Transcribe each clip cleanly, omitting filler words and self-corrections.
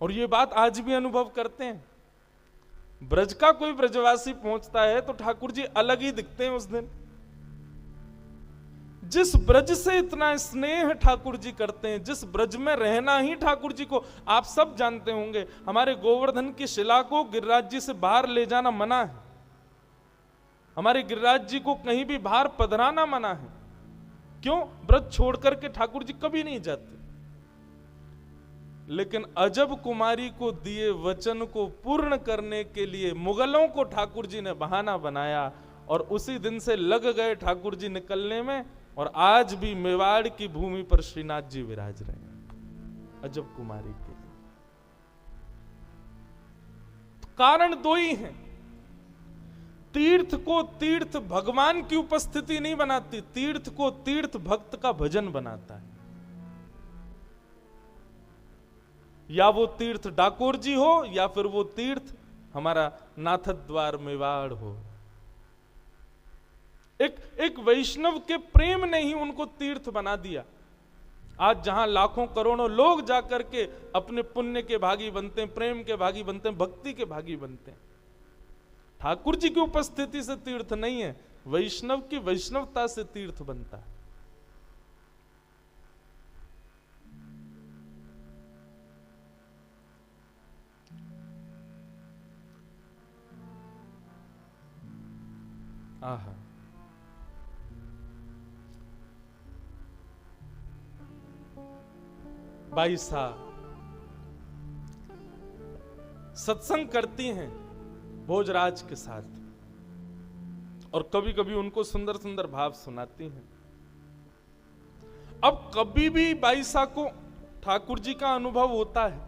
और ये बात आज भी अनुभव करते हैं। ब्रज का कोई ब्रजवासी पहुंचता है तो ठाकुर जी अलग ही दिखते हैं उस दिन। जिस ब्रज से इतना स्नेह ठाकुर जी करते हैं, जिस ब्रज में रहना ही ठाकुर जी को, आप सब जानते होंगे, हमारे गोवर्धन की शिला को गिरिराज जी से बाहर ले जाना मना है, हमारे गिरिराज जी को कहीं भी बाहर पधराना मना है। क्यों? ब्रज छोड़ करके ठाकुर जी कभी नहीं जाते। लेकिन अजब कुमारी को दिए वचन को पूर्ण करने के लिए मुगलों को ठाकुर जी ने बहाना बनाया और उसी दिन से लग गए ठाकुर जी निकलने में, और आज भी मेवाड़ की भूमि पर श्रीनाथ जी विराज रहे हैं अजब कुमारी के लिए। कारण दो ही हैं। तीर्थ को तीर्थ भगवान की उपस्थिति नहीं बनाती, तीर्थ को तीर्थ भक्त का भजन बनाता है। या वो तीर्थ डाकोर जी हो या फिर वो तीर्थ हमारा नाथद्वार मेवाड़ हो। एक वैष्णव के प्रेम ने ही उनको तीर्थ बना दिया। आज जहां लाखों करोड़ों लोग जाकर के अपने पुण्य के भागी बनते हैं, प्रेम के भागी बनते हैं, भक्ति के भागी बनते हैं, ठाकुर जी की उपस्थिति से तीर्थ नहीं है, वैष्णव की वैष्णवता से तीर्थ बनता है। आहा, बाई साहब सत्संग करती हैं भोजराज के साथ और कभी कभी उनको सुंदर सुंदर भाव सुनाती हैं। अब कभी भी बाई साहब को ठाकुर जी का अनुभव होता है,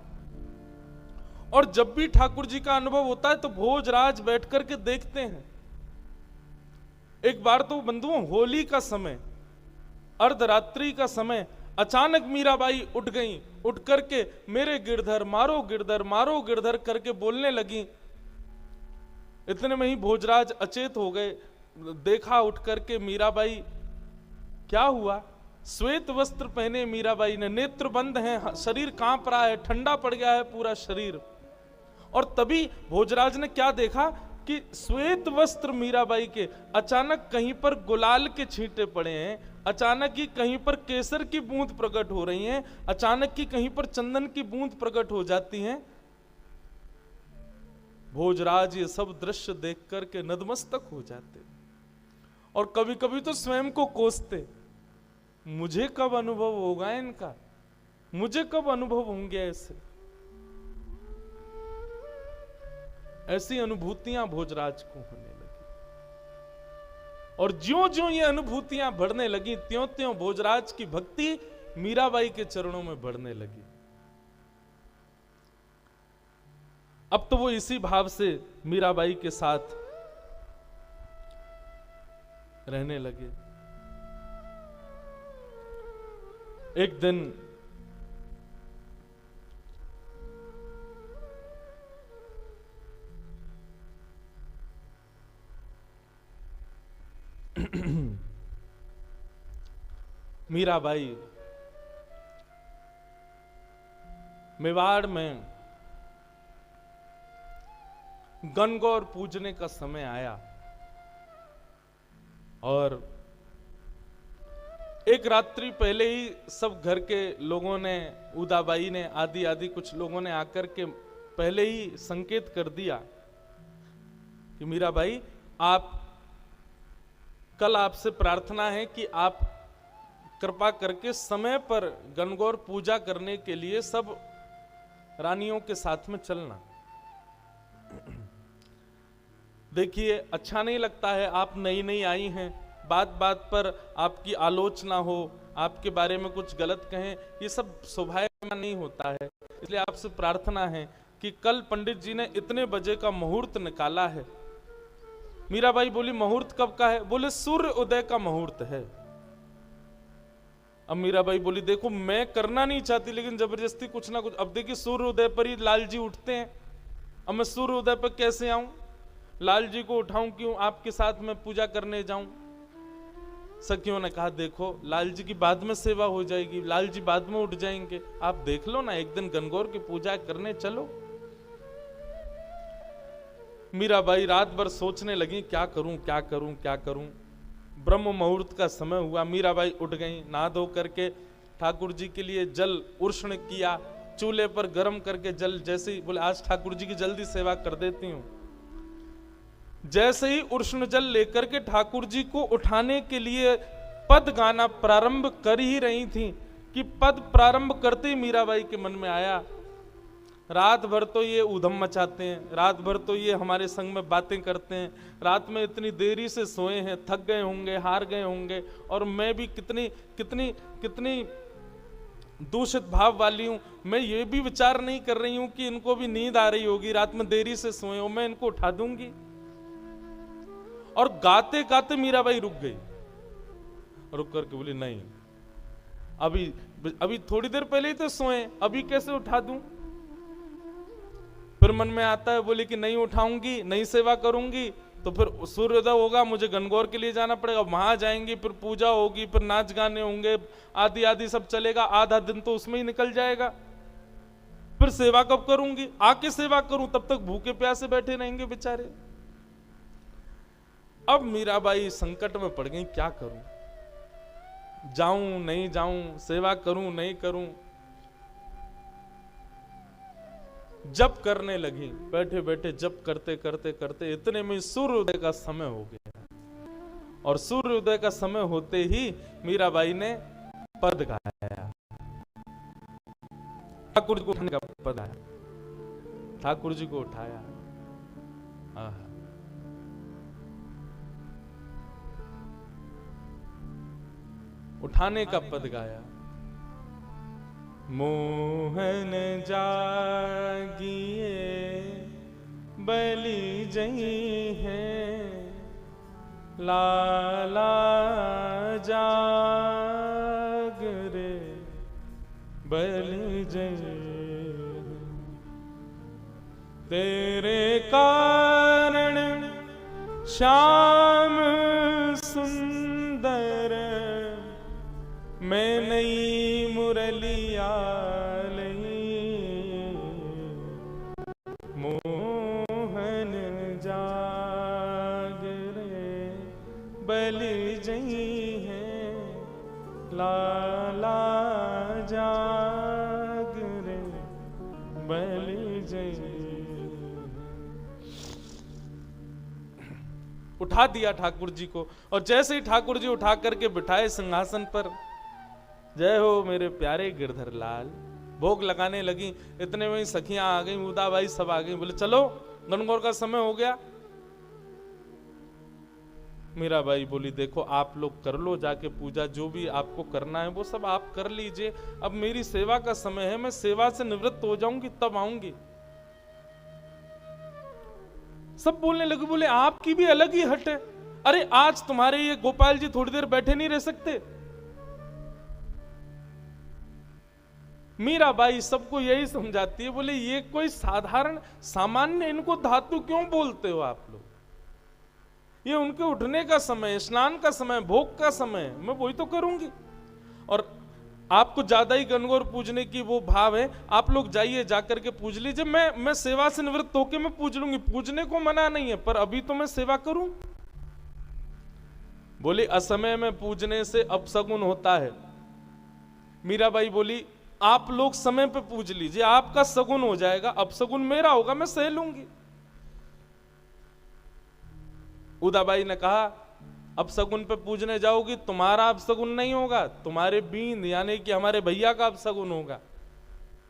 और जब भी ठाकुर जी का अनुभव होता है तो भोजराज बैठ करके देखते हैं। एक बार तो बंधुओं होली का समय, अर्धरात्रि का समय, अचानक मीराबाई उठ गईं, उठ करके मेरे गिरधर मारो गिरधर मारो गिरधर करके बोलने लगी। इतने में ही भोजराज अचेत हो गए। देखा उठ करके मीराबाई, क्या हुआ? श्वेत वस्त्र पहने मीराबाई ने, नेत्र बंद हैं, शरीर कांप रहा है, ठंडा पड़ गया है पूरा शरीर। और तभी भोजराज ने क्या देखा कि श्वेत वस्त्र मीराबाई के अचानक कहीं पर गुलाल के छींटे पड़े हैं, अचानक ही कहीं पर केसर की बूंद प्रकट हो रही हैं, अचानक ही कहीं पर चंदन की बूंद प्रकट हो जाती हैं। भोजराज ये सब दृश्य देख करके नतमस्तक हो जाते और कभी कभी तो स्वयं को कोसते, मुझे कब अनुभव होगा इनका, मुझे कब अनुभव होंगे ऐसे। ऐसी अनुभूतियां भोजराज को होने लगी, और ज्यों ज्यों ये अनुभूतियां बढ़ने लगी त्यों त्यों भोजराज की भक्ति मीराबाई के चरणों में बढ़ने लगी। अब तो वो इसी भाव से मीराबाई के साथ रहने लगे। एक दिन मीराबाई मेवाड़ में गणगौर पूजने का समय आया, और एक रात्रि पहले ही सब घर के लोगों ने, उदाबाई ने, आदि आदि कुछ लोगों ने आकर के पहले ही संकेत कर दिया कि मीराबाई, आप कल आपसे प्रार्थना है कि आप कृपा करके समय पर गणगौर पूजा करने के लिए सब रानियों के साथ में चलना। देखिए, अच्छा नहीं लगता है, आप नई नई आई हैं, बात बात पर आपकी आलोचना हो, आपके बारे में कुछ गलत कहें, ये सब शोभायमान नहीं होता है। इसलिए आपसे प्रार्थना है कि कल पंडित जी ने इतने बजे का मुहूर्त निकाला है। मीराबाई बोली, मुहूर्त कब का है? बोले सूर्य उदय का मुहूर्त है। अब मीराबाई बोली, देखो मैं करना नहीं चाहती लेकिन जबरदस्ती कुछ ना कुछ। अब देखिए, सूर्य उदय पर ही लाल जी उठते हैं, अब मैं सूर्य उदय पर कैसे आऊं, लाल जी को उठाऊं क्यों, आपके साथ में पूजा करने जाऊं? सखियों ने कहा देखो लाल जी की बाद में सेवा हो जाएगी, लाल जी बाद में उठ जाएंगे, आप देख लो ना, एक दिन गणगौर की पूजा करने चलो। मीराबाई रात भर सोचने लगी क्या करूं क्या करूं क्या करूं। ब्रह्म मुहूर्त का समय हुआ, मीराबाई उठ गई, नहा धो करके ठाकुर जी के लिए जल उष्ण किया, चूल्हे पर गर्म करके जल, जैसे ही बोले आज ठाकुर जी की जल्दी सेवा कर देती हूं। जैसे ही उष्ण जल लेकर के ठाकुर जी को उठाने के लिए पद गाना प्रारंभ कर ही रही थी कि पद प्रारंभ करते ही मीराबाई के मन में आया, रात भर तो ये ऊधम मचाते हैं, रात भर तो ये हमारे संग में बातें करते हैं, रात में इतनी देरी से सोए हैं, थक गए होंगे, हार गए होंगे, और मैं भी कितनी कितनी कितनी दूषित भाव वाली हूं, मैं ये भी विचार नहीं कर रही हूं कि इनको भी नींद आ रही होगी, रात में देरी से सोए हो, मैं इनको उठा दूंगी। और गाते गाते मीराबाई रुक गई, रुक करके बोली नहीं, अभी अभी थोड़ी देर पहले ही तो सोए, अभी कैसे उठा दूं। फिर मन में आता है, बोले कि नहीं उठाऊंगी, नहीं सेवा करूंगी तो फिर सूर्योदय होगा, मुझे गणगौर के लिए जाना पड़ेगा, वहां जाएंगी, फिर पूजा होगी, फिर नाच गाने होंगे, आदि आदि सब चलेगा, आधा दिन तो उसमें ही निकल जाएगा, फिर सेवा कब करूंगी, आके सेवा करूं तब तक भूखे प्यासे बैठे रहेंगे बेचारे। अब मीराबाई संकट में पड़ गई, क्या करूं, जाऊं नहीं जाऊं, सेवा करूं नहीं करूं। जप करने लगी, बैठे बैठे जप करते करते करते इतने में सूर्योदय का समय हो गया, और सूर्योदय का समय होते ही मीराबाई ने पद गाया, ठाकुर जी को उठाने का पद आया, ठाकुर जी को उठाया, उठाने का पद गाया। मोहन जागिए बलि जई है, लाला जाग रे बलि जई, तेरे कारण श्याम सुंदर मैं नई मुरलिया लई, मोहन जाग रे बलि जई है, लाला जाग रे बलि जई। उठा दिया ठाकुर जी को, और जैसे ही ठाकुर जी उठा करके बिठाए सिंहासन पर, जय हो मेरे प्यारे गिरधर लाल, भोग लगाने लगी। इतने में सखियां आ गई, उदाबाई सब आ गई, बोले चलो गणगौर का समय हो गया। मीराबाई बोली देखो आप लोग कर लो जाके पूजा, जो भी आपको करना है वो सब आप कर लीजिए, अब मेरी सेवा का समय है, मैं सेवा से निवृत्त हो जाऊंगी तब आऊंगी। सब बोलने लगे, बोले आपकी भी अलग ही हट है, अरे आज तुम्हारे ये गोपाल जी थोड़ी देर बैठे नहीं रह सकते। मीराबाई सबको यही समझाती है, बोले ये कोई साधारण सामान्य इनको धातु क्यों बोलते हो आप लोग, ये उनके उठने का समय, स्नान का समय, भोग का समय, मैं वही तो करूंगी। और आपको ज्यादा ही गणगौर पूजने की वो भाव है, आप लोग जाइए जाकर के पूज लीजिए, मैं सेवा से निवृत्त होकर मैं पूज लूंगी, पूजने को मना नहीं है, पर अभी तो मैं सेवा करूं। बोली असमय में पूजने से अपशगुन होता है। मीराबाई बोली आप लोग समय पे पूज लीजिए, आपका सगुन हो जाएगा, अपशगुन मेरा होगा, मैं सह लूंगी। उदाबाई ने कहा अपशगुन पे पूजने जाओगी, तुम्हारा अपशगुन नहीं होगा, तुम्हारे बींद यानी कि हमारे भैया का अपशगुन होगा,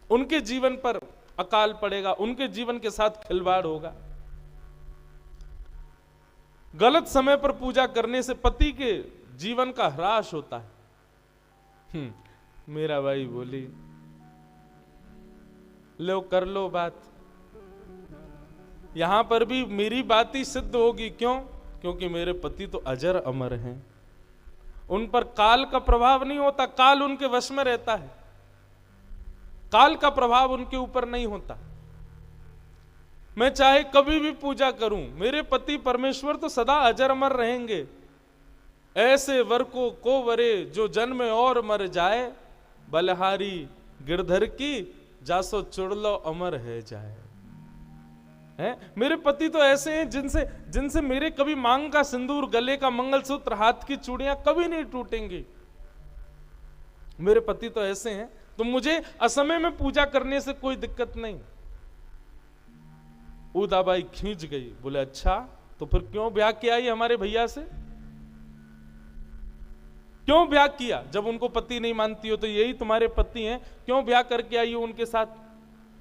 उनके जीवन पर अकाल पड़ेगा, उनके जीवन के साथ खिलवाड़ होगा। गलत समय पर पूजा करने से पति के जीवन का ह्रास होता है। मीराबाई बोली लो कर लो बात, यहां पर भी मेरी बात ही सिद्ध होगी, क्यों? क्योंकि मेरे पति तो अजर अमर हैं, उन पर काल का प्रभाव नहीं होता, काल उनके वश में रहता है, काल का प्रभाव उनके ऊपर नहीं होता। मैं चाहे कभी भी पूजा करूं, मेरे पति परमेश्वर तो सदा अजर अमर रहेंगे। ऐसे वर को वरे जो जन्म और मर जाए, बलहारी गिरधर की जासो चुड़लो अमर है जाए। मेरे पति तो ऐसे हैं जिनसे मेरे कभी मांग का सिंदूर, गले का मंगलसूत्र, हाथ की चूड़ियां कभी नहीं टूटेंगी। मेरे पति तो ऐसे हैं, तो मुझे असमय में पूजा करने से कोई दिक्कत नहीं। उदाबाई खींच गई, बोले अच्छा तो फिर क्यों ब्याह किया ये हमारे भैया से? क्यों ब्याह किया? जब उनको पति नहीं मानती हो तो यही तुम्हारे पति हैं, क्यों ब्याह करके आई हो उनके साथ?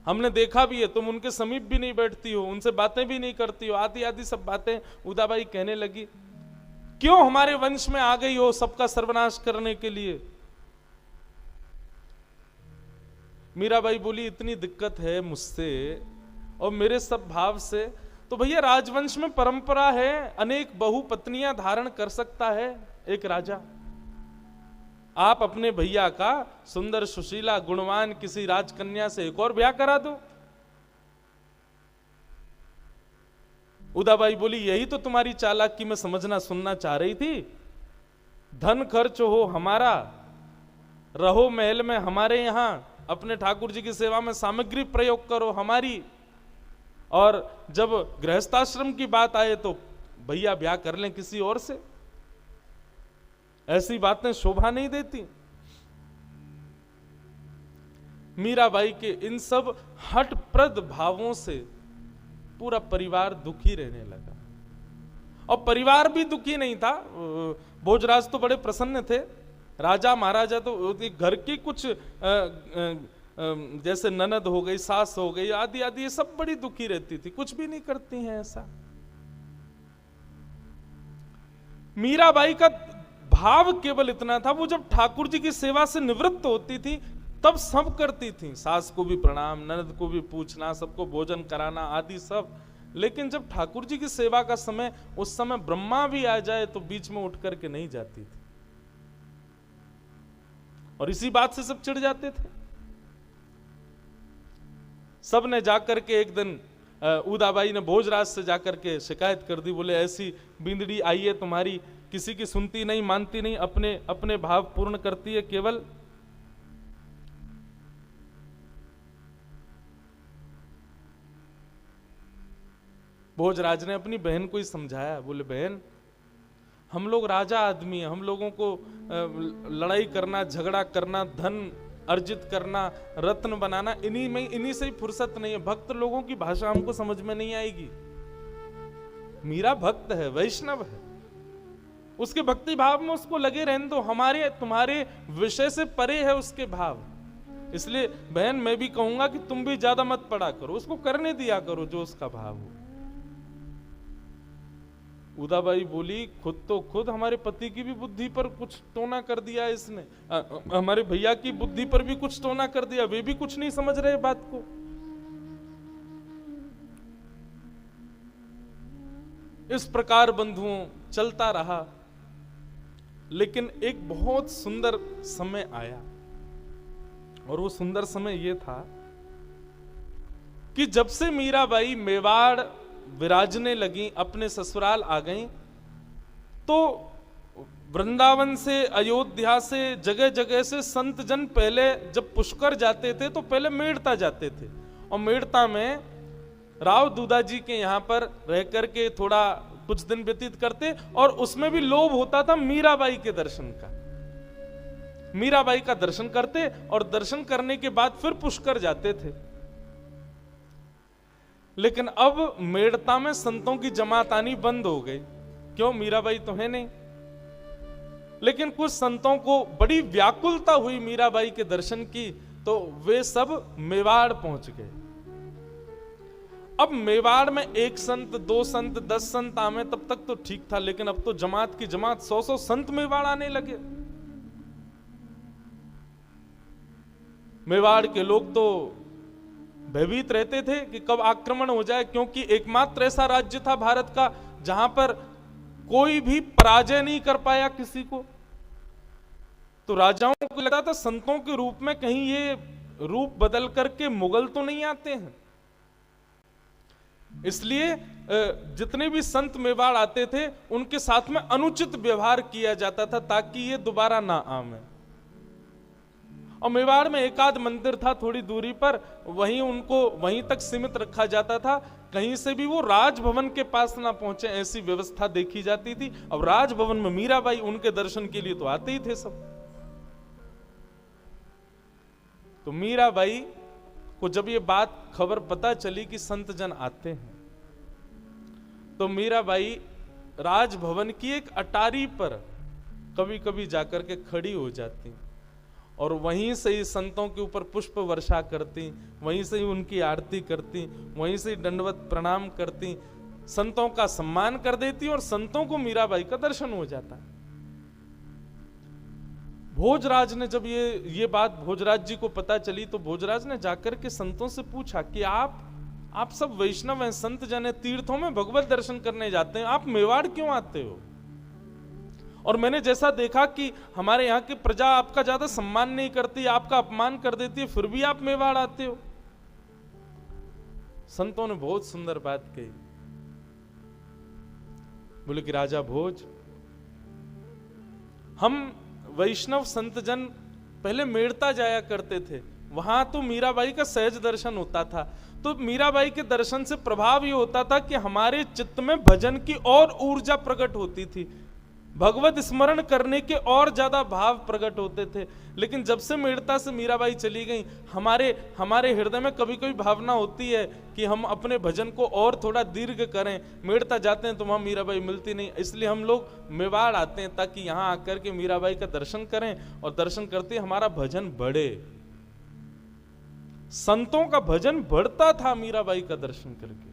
हमने देखा भी है, तुम उनके समीप भी नहीं बैठती हो, उनसे बातें भी नहीं करती हो, आदि आदि सब बातें उदाबाई कहने लगी। क्यों हमारे वंश में आ गई हो सबका सर्वनाश करने के लिए? मीराबाई बोली इतनी दिक्कत है मुझसे और मेरे सब भाव से, तो भैया राजवंश में परंपरा है अनेक बहु पत्नियां धारण कर सकता है एक राजा। आप अपने भैया का सुंदर सुशीला गुणवान किसी राजकन्या से एक और ब्याह करा दो। उदाबाई बोली यही तो तुम्हारी चालाकी में समझना सुनना चाह रही थी। धन खर्च हो हमारा, रहो महल में हमारे यहां, अपने ठाकुर जी की सेवा में सामग्री प्रयोग करो हमारी, और जब गृहस्थाश्रम की बात आए तो भैया ब्याह कर लें किसी और से। ऐसी बातें शोभा नहीं देती। मीराबाई के इन सब हठप्रद भावों से पूरा परिवार दुखी रहने लगा, और परिवार भी दुखी नहीं था। भोजराज तो बड़े प्रसन्न थे, राजा महाराजा तो घर की कुछ जैसे ननद हो गई, सास हो गई, आदि आदि ये सब बड़ी दुखी रहती थी, कुछ भी नहीं करती हैं ऐसा। मीराबाई का भाव केवल इतना था, वो जब ठाकुर जी की सेवा से निवृत्त होती थी तब सब करती थी, सास को भी प्रणाम, ननद को भी पूछना, सबको भोजन कराना आदि सब। लेकिन जब ठाकुर जी की सेवा का समय, उस समय ब्रह्मा भी आ जाए तो बीच में उठ करके नहीं जाती थी, और इसी बात से सब चिढ़ जाते थे। सब ने जाकर के एक दिन उदाबाई ने भोजराज से जाकर के शिकायत कर दी, बोले ऐसी बिंदड़ी आई है तुम्हारी, किसी की सुनती नहीं, मानती नहीं, अपने अपने भाव पूर्ण करती है केवल। भोजराज ने अपनी बहन को ही समझाया, बोले बहन हम लोग राजा आदमी हैं, हम लोगों को लड़ाई करना, झगड़ा करना, धन अर्जित करना, रत्न बनाना, इन्हीं से ही फुर्सत नहीं है। भक्त लोगों की भाषा हमको समझ में नहीं आएगी। मीरा भक्त है, वैष्णव है, उसके भक्ति भाव में उसको लगे रहने दो, हमारे तुम्हारे विषय से परे है उसके भाव। इसलिए बहन मैं भी कहूंगा कि तुम भी ज्यादा मत पड़ा करो, उसको करने दिया करो जो उसका भाव हो। उदाबाई बोली खुद हमारे पति की भी बुद्धि पर कुछ टोना कर दिया इसने, हमारे भैया की बुद्धि पर भी कुछ टोना कर दिया, वे भी कुछ नहीं समझ रहे बात को। इस प्रकार बंधुओं चलता रहा, लेकिन एक बहुत सुंदर समय आया, और वो सुंदर समय ये था कि जब से मीराबाई मेवाड़ विराजने लगी, अपने ससुराल आ गईं, तो वृंदावन से, अयोध्या से, जगह जगह से संत जन पहले जब पुष्कर जाते थे तो पहले मेड़ता जाते थे, और मेड़ता में राव दूधा जी के यहाँ पर रह करके थोड़ा कुछ दिन व्यतीत करते, और उसमें भी लोभ होता था मीराबाई के दर्शन का। मीराबाई का दर्शन करते और दर्शन करने के बाद फिर पुष्कर जाते थे। लेकिन अब मेड़ता में संतों की जमात आनी बंद हो गई। क्यों? मीराबाई तो है नहीं। लेकिन कुछ संतों को बड़ी व्याकुलता हुई मीराबाई के दर्शन की, तो वे सब मेवाड़ पहुंच गए। अब मेवाड़ में एक संत, दो संत, 10 संत आवे तब तक तो ठीक था, लेकिन अब तो जमात की जमात 100-100 संत मेवाड़ आने लगे। मेवाड़ के लोग तो भयभीत रहते थे कि कब आक्रमण हो जाए, क्योंकि एकमात्र ऐसा राज्य था भारत का जहां पर कोई भी पराजय नहीं कर पाया किसी को। तो राजाओं को लगता था संतों के रूप में कहीं ये रूप बदल करके मुगल तो नहीं आते हैं। इसलिए जितने भी संत मेवाड़ आते थे उनके साथ में अनुचित व्यवहार किया जाता था ताकि ये दोबारा ना आवे। और मेवाड़ में एक आध मंदिर था थोड़ी दूरी पर, वहीं उनको वहीं तक सीमित रखा जाता था, कहीं से भी वो राजभवन के पास ना पहुंचे ऐसी व्यवस्था देखी जाती थी। अब राजभवन में मीराबाई उनके दर्शन के लिए तो आते ही थे सब। तो मीराबाई को जब ये बात खबर पता चली कि संत जन आते हैं, तो मीराबाई राजभवन की एक अटारी पर कभी कभी जाकर के खड़ी हो जाती और वहीं से ही संतों के ऊपर पुष्प वर्षा करती, वहीं से ही उनकी आरती करती, वहीं से ही दंडवत प्रणाम करती, संतों का सम्मान कर देती और संतों को मीराबाई का दर्शन हो जाता। भोजराज ने जब ये बात भोजराज जी को पता चली तो भोजराज ने जाकर के संतों से पूछा कि आप सब वैष्णव हैं, संत जन हैं, तीर्थों में भगवत दर्शन करने जाते हैं, आप मेवाड़ क्यों आते हो? और मैंने जैसा देखा कि हमारे यहाँ की प्रजा आपका ज्यादा सम्मान नहीं करती, आपका अपमान कर देती है, फिर भी आप मेवाड़ आते हो। संतों ने बहुत सुंदर बात कही। बोले कि राजा भोज, हम वैष्णव संत जन पहले मेड़ता जाया करते थे, वहां तो मीराबाई का सहज दर्शन होता था। तो मीराबाई के दर्शन से प्रभाव ये होता था कि हमारे चित्त में भजन की और ऊर्जा प्रकट होती थी, भगवत स्मरण करने के और ज्यादा भाव प्रकट होते थे। लेकिन जब से मेड़ता से मीराबाई चली गई, हमारे हृदय में कभी कभी भावना होती है कि हम अपने भजन को और थोड़ा दीर्घ करें। मेड़ता जाते हैं तो वहां मीराबाई मिलती नहीं, इसलिए हम लोग मेवाड़ आते हैं ताकि यहां आकर के मीराबाई का दर्शन करें और दर्शन करते हमारा भजन बढ़े। संतों का भजन बढ़ता था मीराबाई का दर्शन करके।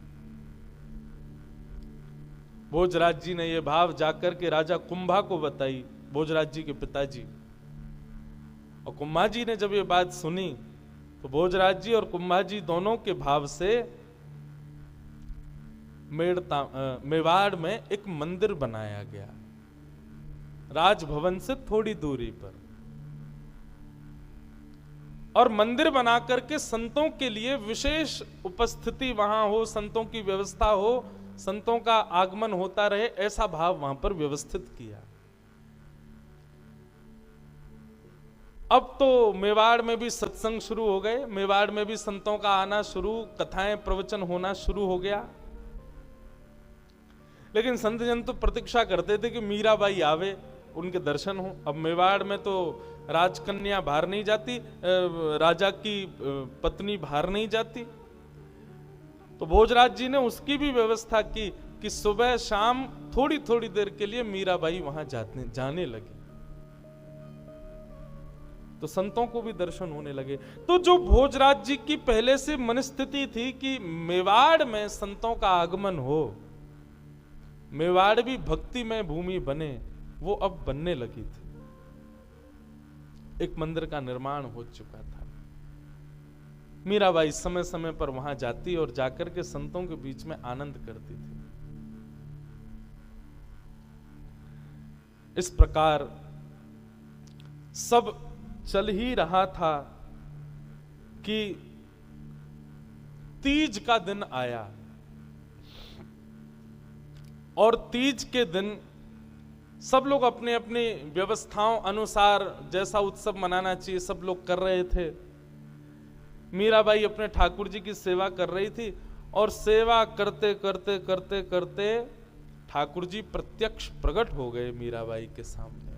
भोजराज जी ने यह भाव जाकर के राजा कुंभा को बताई, भोजराज जी के पिताजी। और कुंभा जी ने जब ये बात सुनी तो भोजराज जी और कुंभा जी दोनों के भाव से मेवाड़ में एक मंदिर बनाया गया, राजभवन से थोड़ी दूरी पर। और मंदिर बना करके संतों के लिए विशेष उपस्थिति वहां हो, संतों की व्यवस्था हो, संतों का आगमन होता रहे, ऐसा भाव वहां पर व्यवस्थित किया। अब तो मेवाड़ में भी सत्संग शुरू हो गए, मेवाड़ में भी संतों का आना शुरू, कथाएं प्रवचन होना शुरू हो गया। लेकिन संत जन तो प्रतीक्षा करते थे कि मीराबाई आवे, उनके दर्शन हो। अब मेवाड़ में तो राजकन्या बाहर नहीं जाती, राजा की पत्नी बाहर नहीं जाती। तो भोजराज जी ने उसकी भी व्यवस्था की कि सुबह शाम थोड़ी थोड़ी देर के लिए मीराबाई वहां जाने लगी, तो संतों को भी दर्शन होने लगे। तो जो भोजराज जी की पहले से मनस्थिति थी कि मेवाड़ में संतों का आगमन हो, मेवाड़ भी भक्तिमय भूमि बने, वो अब बनने लगी थी। एक मंदिर का निर्माण हो चुका था। मीराबाई समय समय पर वहां जाती और जाकर के संतों के बीच में आनंद करती थी। इस प्रकार सब चल ही रहा था कि तीज का दिन आया और तीज के दिन सब लोग अपने अपने व्यवस्थाओं अनुसार जैसा उत्सव मनाना चाहिए सब लोग कर रहे थे। मीराबाई अपने ठाकुर जी की सेवा कर रही थी और सेवा करते करते करते करते ठाकुर जी प्रत्यक्ष प्रकट हो गए मीराबाई के सामने।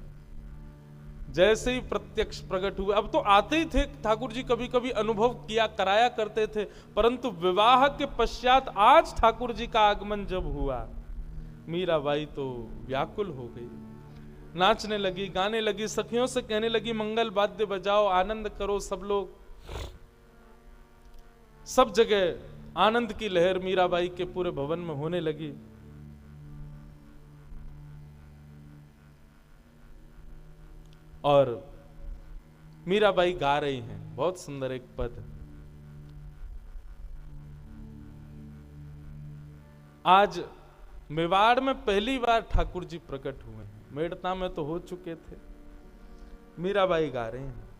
जैसे ही प्रत्यक्ष प्रकट हुए, अब तो आते ही थे ठाकुर जी, कभी कभी अनुभव किया कराया करते थे, परंतु विवाह के पश्चात आज ठाकुर जी का आगमन जब हुआ, मीराबाई तो व्याकुल हो गई, नाचने लगी, गाने लगी, सखियों से कहने लगी मंगल वाद्य बजाओ, आनंद करो सब लोग। सब जगह आनंद की लहर मीराबाई के पूरे भवन में होने लगी। और मीराबाई गा रही हैं बहुत सुंदर एक पद। आज मेवाड़ में पहली बार ठाकुर जी प्रकट हुए हैं, मेड़ता में तो हो चुके थे। मीराबाई गा रहे हैं,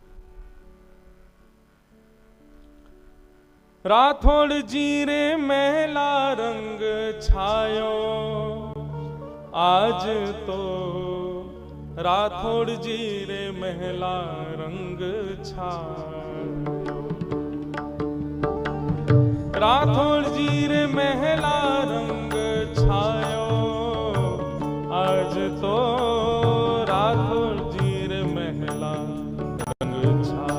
राठौड़ जी रे महला रंग छायो, आज तो राठौड़ जी रे महला रंग छायो। राठौड़ जी रे महला रंग छायो, आज तो राठौड़ जी रे महला रंग छायो।